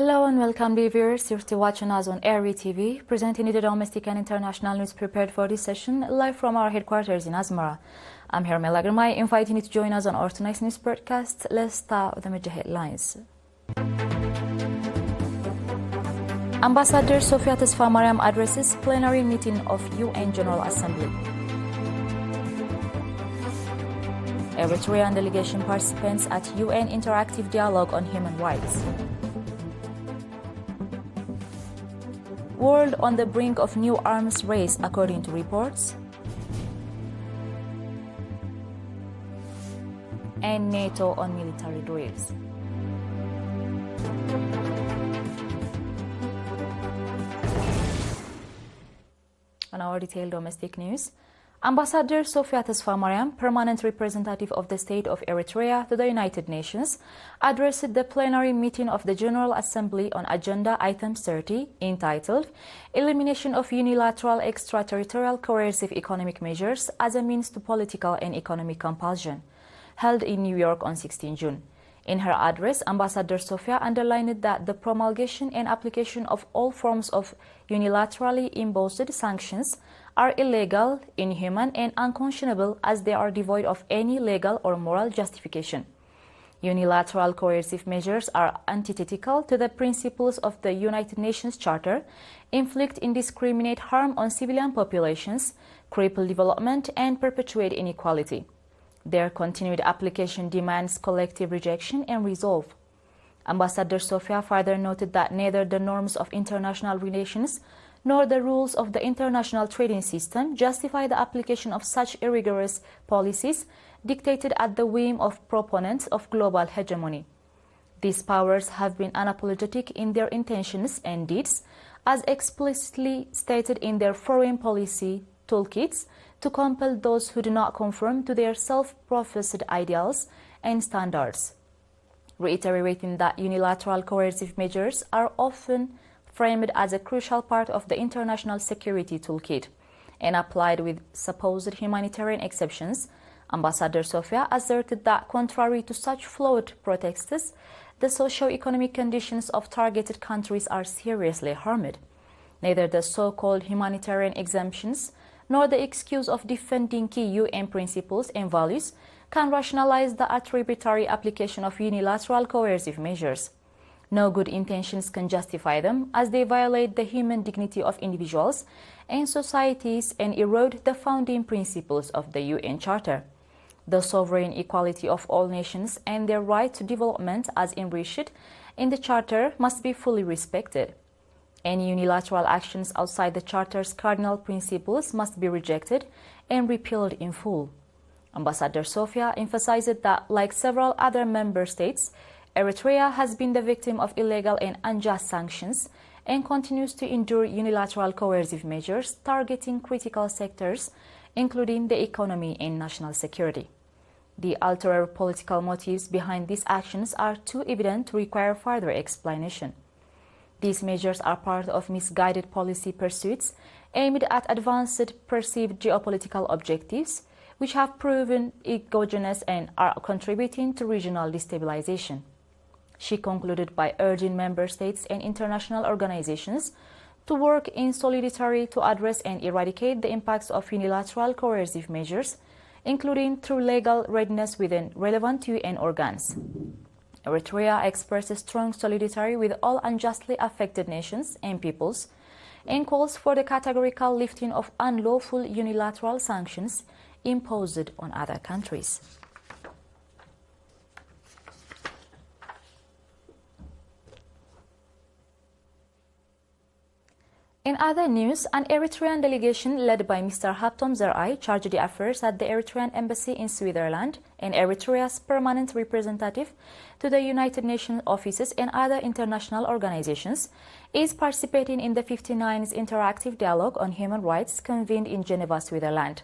Hello and welcome, dear viewers. You're still watching us on ERi-TV, presenting you the domestic and international news prepared for this session, live from our headquarters in Asmara. I'm here, Melagramai, inviting you to join us on our tonight's news broadcast. Let's start with the major headlines. Ambassador Sofia Tesfamariam addresses plenary meeting of UN General Assembly. Eritrean delegation participants at UN Interactive Dialogue on Human Rights. World on the brink of new arms race, according to reports. And NATO on military drills. On our detailed domestic news, Ambassador Sofia Tesfamariam, permanent representative of the state of Eritrea to the United Nations, addressed the plenary meeting of the General Assembly on Agenda Item 30, entitled Elimination of Unilateral Extraterritorial Coercive Economic Measures as a Means to Political and Economic Compulsion, held in New York on 16 June. In her address, Ambassador Sofia underlined that the promulgation and application of all forms of unilaterally imposed sanctions are illegal, inhuman, and unconscionable as they are devoid of any legal or moral justification. Unilateral coercive measures are antithetical to the principles of the United Nations Charter, inflict indiscriminate harm on civilian populations, cripple development, and perpetuate inequality. Their continued application demands collective rejection and resolve. Ambassador Sofia further noted that neither the norms of international relations nor the rules of the international trading system justify the application of such rigorous policies dictated at the whim of proponents of global hegemony. These powers have been unapologetic in their intentions and deeds, as explicitly stated in their foreign policy toolkits, to compel those who do not conform to their self-professed ideals and standards, reiterating that unilateral coercive measures are often framed as a crucial part of the international security toolkit and applied with supposed humanitarian exceptions. Ambassador Sofia asserted that, contrary to such flawed pretexts, the socio-economic conditions of targeted countries are seriously harmed. Neither the so-called humanitarian exemptions nor the excuse of defending key UN principles and values can rationalize the arbitrary application of unilateral coercive measures. No good intentions can justify them, as they violate the human dignity of individuals and societies and erode the founding principles of the UN Charter. The sovereign equality of all nations and their right to development as enriched in the Charter must be fully respected. Any unilateral actions outside the Charter's cardinal principles must be rejected and repealed in full. Ambassador Sofia emphasized that, like several other member states, Eritrea has been the victim of illegal and unjust sanctions and continues to endure unilateral coercive measures targeting critical sectors, including the economy and national security. The ulterior political motives behind these actions are too evident to require further explanation. These measures are part of misguided policy pursuits aimed at advanced perceived geopolitical objectives, which have proven exogenous and are contributing to regional destabilization. She concluded by urging member states and international organizations to work in solidarity to address and eradicate the impacts of unilateral coercive measures, including through legal readiness within relevant UN organs. Eritrea expresses strong solidarity with all unjustly affected nations and peoples and calls for the categorical lifting of unlawful unilateral sanctions imposed on other countries. In other news, an Eritrean delegation led by Mr. Haptom Zerai charged the affairs at the Eritrean embassy in Switzerland and Eritrea's permanent representative to the United Nations offices and other international organizations is participating in the 59th Interactive Dialogue on Human Rights convened in Geneva, Switzerland.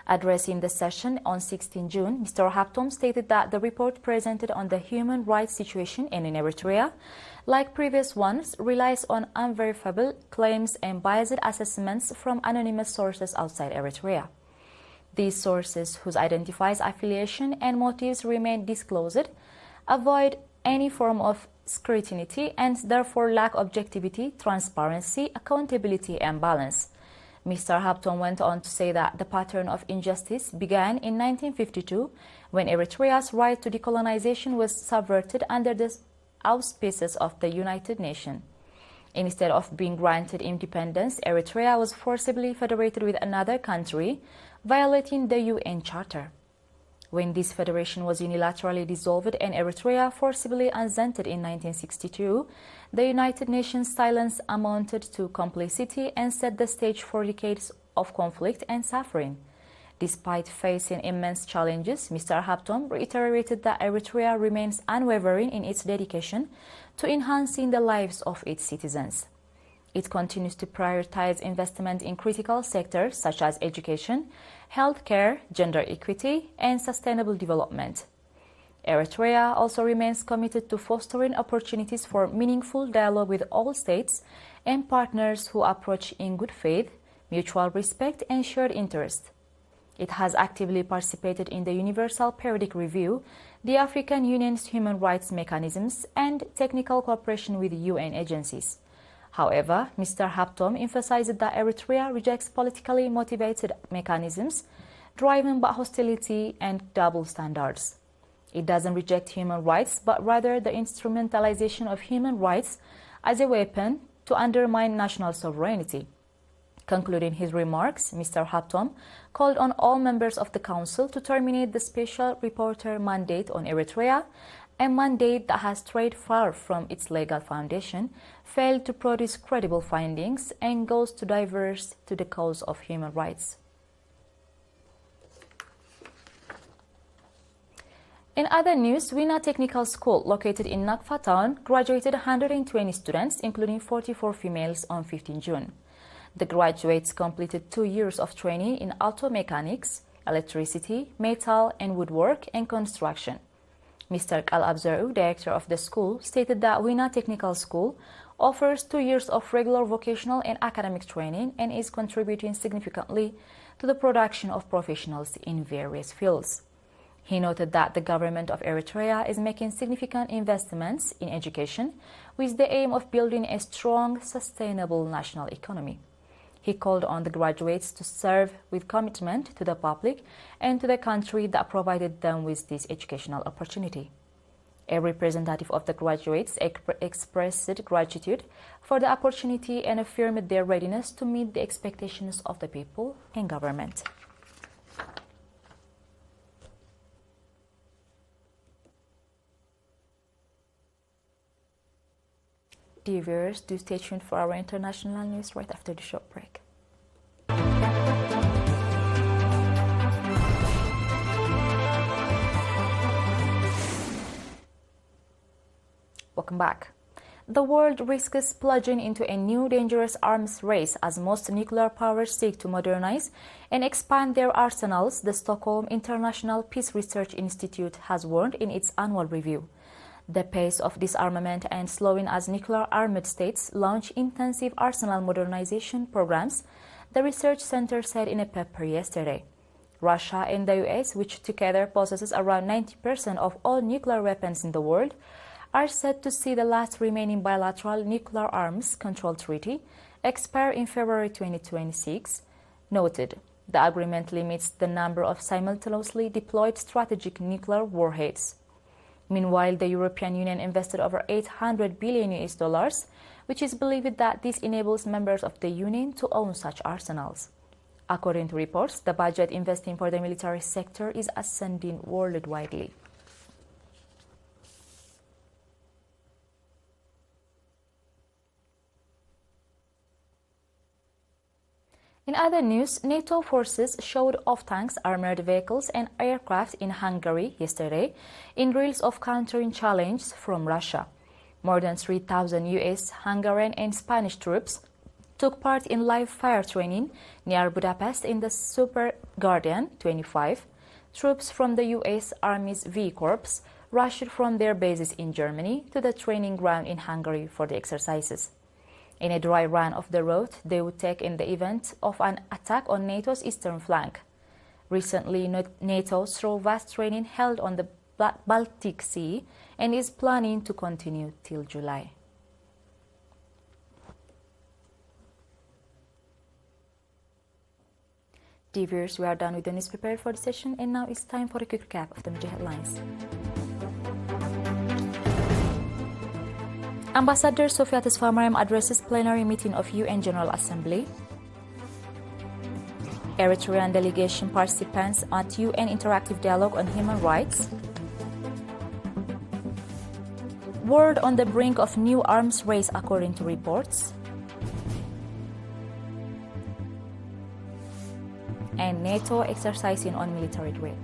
Addressing the session on 16 June, Mr. Haptom stated that the report presented on the human rights situation in Eritrea, like previous ones, relies on unverifiable claims and biased assessments from anonymous sources outside Eritrea. These sources, whose identifies affiliation and motives remain disclosed, avoid any form of scrutiny and therefore lack objectivity, transparency, accountability and balance. Mr. Hampton went on to say that the pattern of injustice began in 1952 when Eritrea's right to decolonization was subverted under the auspices of the United Nations. Instead of being granted independence, Eritrea was forcibly federated with another country, violating the UN Charter. When this federation was unilaterally dissolved and Eritrea forcibly assented in 1962, the United Nations' silence amounted to complicity and set the stage for decades of conflict and suffering. Despite facing immense challenges, Mr. Hampton reiterated that Eritrea remains unwavering in its dedication to enhancing the lives of its citizens. It continues to prioritize investment in critical sectors such as education, healthcare, gender equity, and sustainable development. Eritrea also remains committed to fostering opportunities for meaningful dialogue with all states and partners who approach in good faith, mutual respect, and shared interest. It has actively participated in the Universal Periodic Review, the African Union's human rights mechanisms, and technical cooperation with UN agencies. However, Mr. Hampton emphasized that Eritrea rejects politically motivated mechanisms driven by hostility and double standards. It doesn't reject human rights, but rather the instrumentalization of human rights as a weapon to undermine national sovereignty. Concluding his remarks, Mr. Hampton called on all members of the Council to terminate the Special Reporter mandate on Eritrea, a mandate that has strayed far from its legal foundation, failed to produce credible findings, and goes to diverse to the cause of human rights. In other news, Wina Technical School, located in Nakfa town, graduated 120 students, including 44 females, on 15 June. The graduates completed 2 years of training in auto mechanics, electricity, metal and woodwork, and construction. Mr. Al-Abzaru, director of the school, stated that Wina Technical School offers 2 years of regular vocational and academic training and is contributing significantly to the production of professionals in various fields. He noted that the government of Eritrea is making significant investments in education with the aim of building a strong, sustainable national economy. He called on the graduates to serve with commitment to the public and to the country that provided them with this educational opportunity. A representative of the graduates expressed gratitude for the opportunity and affirmed their readiness to meet the expectations of the people and government. Dear viewers, do stay tuned for our international news right after the short break. Welcome back. The world risks plunging into a new dangerous arms race as most nuclear powers seek to modernize and expand their arsenals, the Stockholm International Peace Research Institute has warned in its annual review. The pace of disarmament and slowing as nuclear-armed states launch intensive arsenal modernization programs, the research center said in a paper yesterday. Russia and the US, which together possesses around 90% of all nuclear weapons in the world, are set to see the last remaining bilateral nuclear arms control treaty expire in February 2026, noted. The agreement limits the number of simultaneously deployed strategic nuclear warheads. Meanwhile, the European Union invested over $800 billion, which is believed that this enables members of the Union to own such arsenals. According to reports, the budget investing for the military sector is ascending worldwide. In other news, NATO forces showed off tanks, armored vehicles and aircraft in Hungary yesterday in drills of countering challenges from Russia. More than 3,000 US, Hungarian and Spanish troops took part in live fire training near Budapest in the Super Guardian 25. Troops from the US Army's V Corps rushed from their bases in Germany to the training ground in Hungary for the exercises. In a dry run of the road, they would take in the event of an attack on NATO's eastern flank. Recently, NATO saw vast training held on the Baltic Sea and is planning to continue till July. Dear viewers, we are done with the news prepared for the session, and now it's time for a quick recap of the major headlines. Ambassador Sofia Tesfamariam addresses plenary meeting of UN General Assembly. Eritrean delegation participants at UN Interactive Dialogue on Human Rights. World on the brink of new arms race according to reports. And NATO exercising on military drill.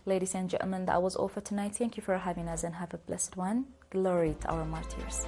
Ladies and gentlemen, that was all for tonight. Thank you for having us and have a blessed one. Glory to our martyrs.